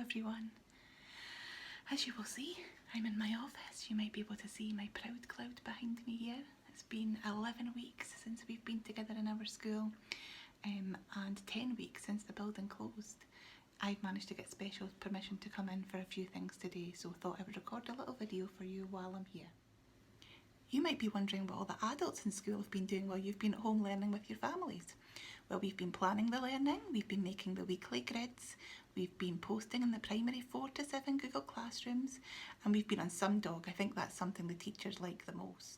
everyone. As you will see, I'm in my office. You might be able to see my proud cloud behind me here. It's been 11 weeks since we've been together in our school and 10 weeks since the building closed. I've managed to get special permission to come in for a few things today, so thought I would record a little video for you while I'm here. You might be wondering what all the adults in school have been doing while you've been at home learning with your families. Well, we've been planning the learning, we've been making the weekly grids, we've been posting in the primary 4 to 7 Google Classrooms, and we've been on Some Dog. I think that's something the teachers like the most.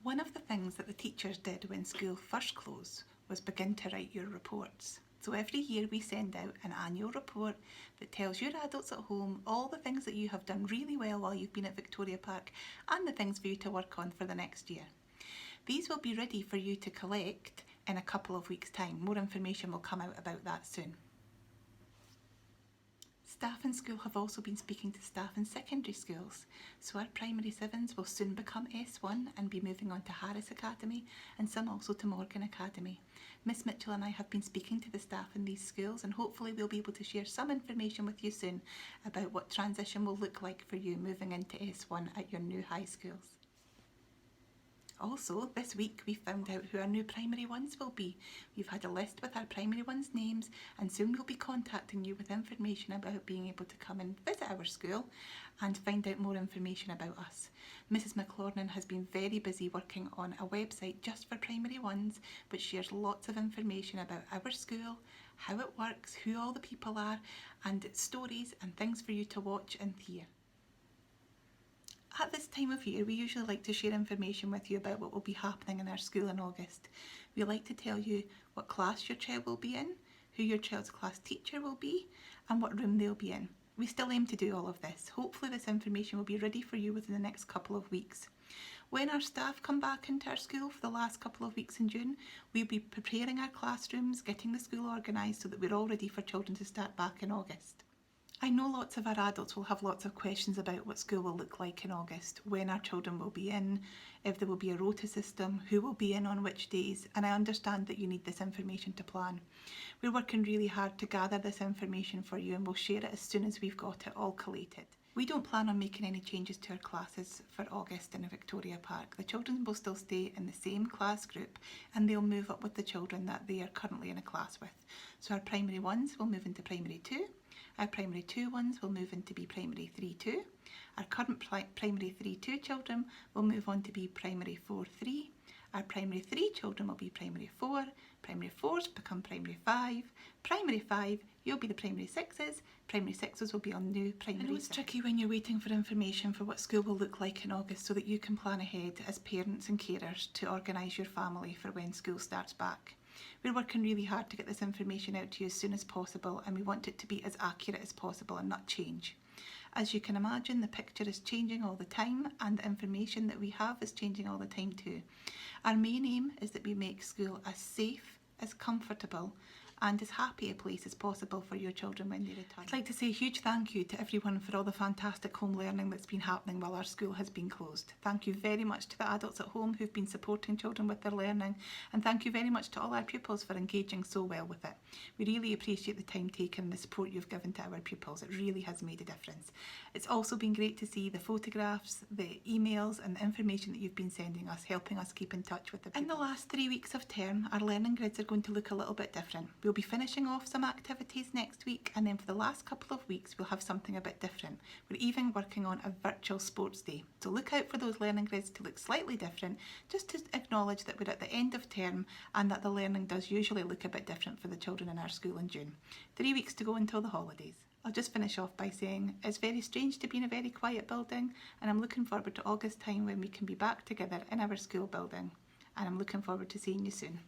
One of the things that the teachers did when school first closed was begin to write your reports. So every year we send out an annual report that tells your adults at home all the things that you have done really well while you've been at Victoria Park and the things for you to work on for the next year. These will be ready for you to collect in a couple of weeks' time. More information will come out about that soon. Staff in school have also been speaking to staff in secondary schools, so our primary 7s will soon become S1 and be moving on to Harris Academy and some also to Morgan Academy. Miss Mitchell and I have been speaking to the staff in these schools, and hopefully we'll be able to share some information with you soon about what transition will look like for you moving into S1 at your new high schools. Also, this week we found out who our new primary 1s will be. We've had a list with our primary 1s' names, and soon we'll be contacting you with information about being able to come and visit our school and find out more information about us. Mrs McLaurin has been very busy working on a website just for primary 1s, which shares lots of information about our school, how it works, who all the people are, and stories and things for you to watch and hear. At this time of year, we usually like to share information with you about what will be happening in our school in August. We like to tell you what class your child will be in, who your child's class teacher will be, and what room they'll be in. We still aim to do all of this. Hopefully this information will be ready for you within the next couple of weeks. When our staff come back into our school for the last couple of weeks in June, we'll be preparing our classrooms, getting the school organised so that we're all ready for children to start back in August. I know lots of our adults will have lots of questions about what school will look like in August, when our children will be in, if there will be a rota system, who will be in on which days, and I understand that you need this information to plan. We're working really hard to gather this information for you, and we'll share it as soon as we've got it all collated. We don't plan on making any changes to our classes for August in Victoria Park. The children will still stay in the same class group, and they'll move up with the children that they are currently in a class with. So our primary 1s will move into primary 2. Our primary 2 1s will move into be primary 3-2. Our current primary 3-2 children will move on to be primary 4-3. Our primary 3 children will be primary 4. Primary 4s become primary 5. Primary 5, you'll be the primary 6s. Primary 6s will be on new primary. I know it's tricky when you're waiting for information for what school will look like in August so that you can plan ahead as parents and carers to organise your family for when school starts back. We're working really hard to get this information out to you as soon as possible, and we want it to be as accurate as possible and not change. As you can imagine, the picture is changing all the time, and the information that we have is changing all the time too. Our main aim is that we make school as safe, as comfortable and as happy a place as possible for your children when they return. I'd like to say a huge thank you to everyone for all the fantastic home learning that's been happening while our school has been closed. Thank you very much to the adults at home who've been supporting children with their learning, and thank you very much to all our pupils for engaging so well with it. We really appreciate the time taken and the support you've given to our pupils. It really has made a difference. It's also been great to see the photographs, the emails and the information that you've been sending us, helping us keep in touch with the pupils. In the last 3 weeks of term, our learning grids are going to look a little bit different. We'll be finishing off some activities next week, and then for the last couple of weeks we'll have something a bit different. We're even working on a virtual sports day, so look out for those learning grids to look slightly different, just to acknowledge that we're at the end of term and that the learning does usually look a bit different for the children in our school in June. 3 weeks to go until the holidays. I'll just finish off by saying it's very strange to be in a very quiet building, and I'm looking forward to August time when we can be back together in our school building, and I'm looking forward to seeing you soon.